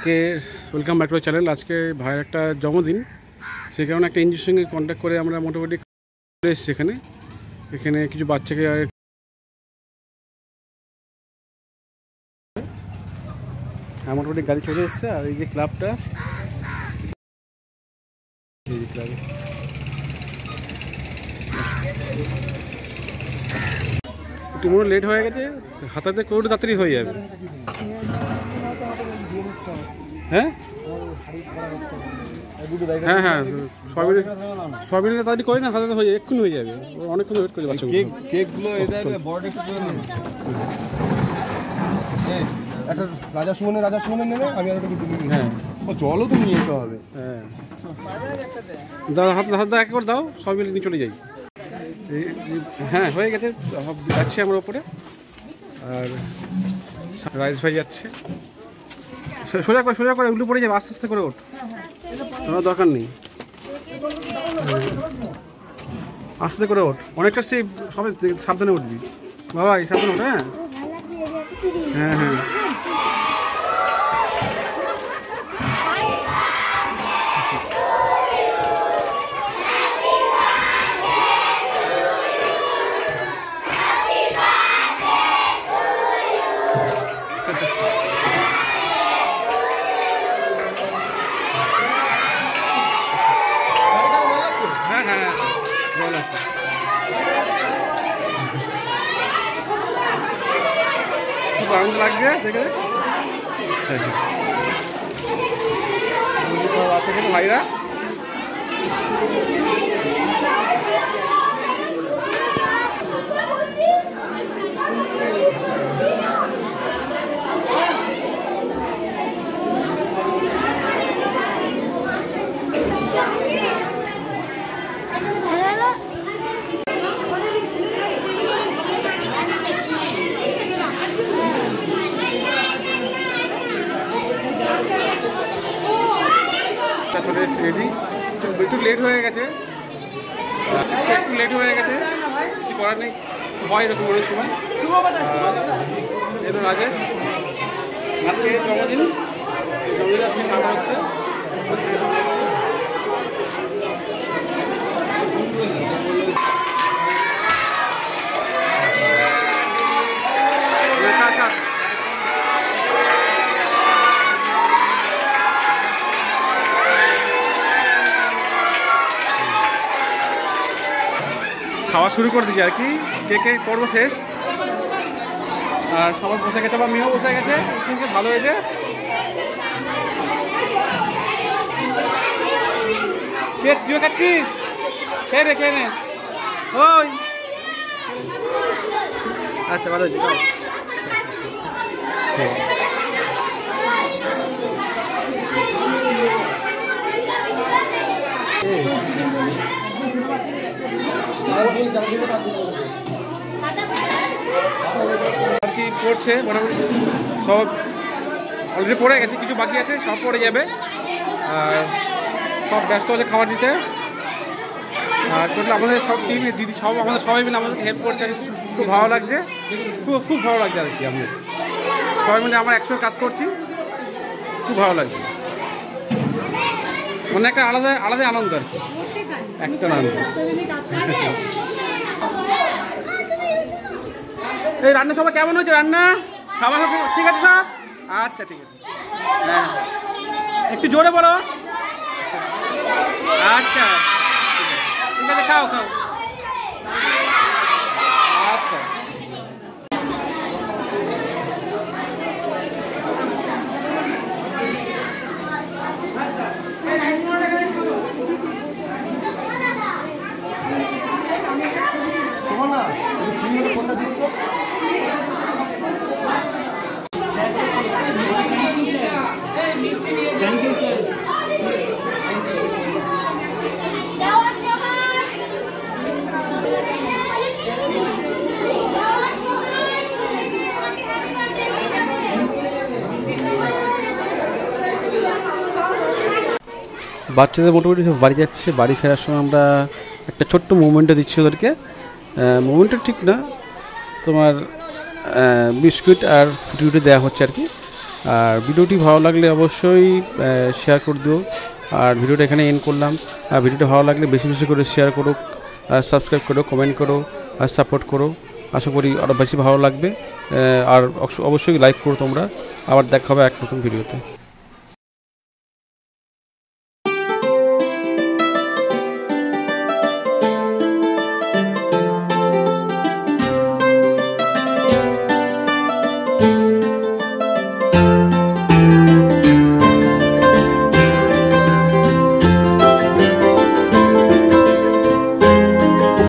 আজকে welcome back to channel. আজকে ভাইয়ের একটা জন্মদিন, সেই কারণে একটা এনজিওর সঙ্গে কন্ট্যাক্ট করে আমরা মোটামুটি চলে এসেছি এখানে কিছু বাচ্চাকে মোটামুটি গাড়ি চলে এসছে। আর এই যে ক্লাবটা, এই ক্লাবে একটু মনে লেট হয়ে গেছে, হাতাতে করে তাড়াতাড়ি হয়ে যাবে। হ্যাঁ হ্যাঁ হ্যাঁ, সব মিলে তাড়াতাড়ি করে না, হাতাতে হয়ে যাবে, এক্ষুনি হয়ে যাবে। অনেকক্ষণ ওয়েট করে বাচ্চা কেকগুলো একটা রাজা সুমনের নেবে, আমি আর হ্যাঁ ও জলও তো নিয়ে যেতে হবে। হ্যাঁ দাদা হাত এক করে দাও, সব মিলে নিয়ে চলে যাই। হ্যাঁ হয়ে গেছে, যাচ্ছি আমরা ওপরে। আর রাইস ভাই যাচ্ছে, সোজা করে উল্টে পড়ে যাবে, আস্তে আস্তে করে ওঠ, কোনো দরকার নেই, আস্তে করে ওঠ, অনেকটা সে সবাই সাবধানে উঠবি বাবা, এই সাবধানে ওঠ। হ্যাঁ হ্যাঁ হ্যাঁ খুব আনন্দ লাগছে দেখে। সব আছে কিন্তু ভাইরা, রেডি। একটু লেট হয়ে গেছে, কিছু করার নেই, হয় এরকম অনেক সময়। এটা রাজেশ, আজকে জন্মদিন আজকে কাটা হচ্ছে। খাওয়া শুরু করে দিচ্ছি আর কি, কেকের পর্ব শেষ। আর সবাই বসে গেছে, আবার মেয়েও বসে গেছে, ভালো হয়েছে। কে তুইও খাচ্ছিস? কে নে ওই, আচ্ছা ভালো হয়েছে। আর কি পড়ছে মোটামুটি সব অলরেডি পড়ে গেছে, কিছু বাকি আছে, সব পড়ে যাবে। আর সব ব্যস্ত আছে খাবার দিতে। আর টোটাল আমাদের সব টিম, দিদি সব আমাদের সবাই মিলে আমাদেরকে হেল্প করছে, খুব ভালো লাগছে, খুব ভালো লাগছে আর কি। আমি সবাই মিলে আমরা একসঙ্গে কাজ করছি, খুব ভালো লাগছে, মানে একটা আলাদা আনন্দ আর কি, একটা আনন্দ। এই রান্না সবাই কেমন হয়েছে? রান্না খাবার সব ঠিক আছে সব? আচ্ছা ঠিক আছে, হ্যাঁ একটু জোরে বলো। আচ্ছা ঠিক আছে, খাও আচ্ছা। বাচ্চাদের মোটামুটি বাড়ি যাচ্ছে। বাড়ি ফেরার সময় আমরা একটা ছোট্ট মুভমেন্টে দিচ্ছি ওদেরকে। মুভমেন্টটা ঠিক না, তোমার বিস্কুট আর ফুটি দেওয়া হচ্ছে আর কি। আর ভিডিওটি ভালো লাগলে অবশ্যই শেয়ার করে দিও। আর ভিডিওটা এখানে এন্ড করলাম। আর ভিডিওটা ভালো লাগলে বেশি বেশি করে শেয়ার করো, আর সাবস্ক্রাইব করো, কমেন্ট করো, আর সাপোর্ট করো। আশা করি আরও বেশি ভালো লাগবে। আর অবশ্যই লাইক করো তোমরা। আবার দেখা হবে এক নতুন ভিডিওতে।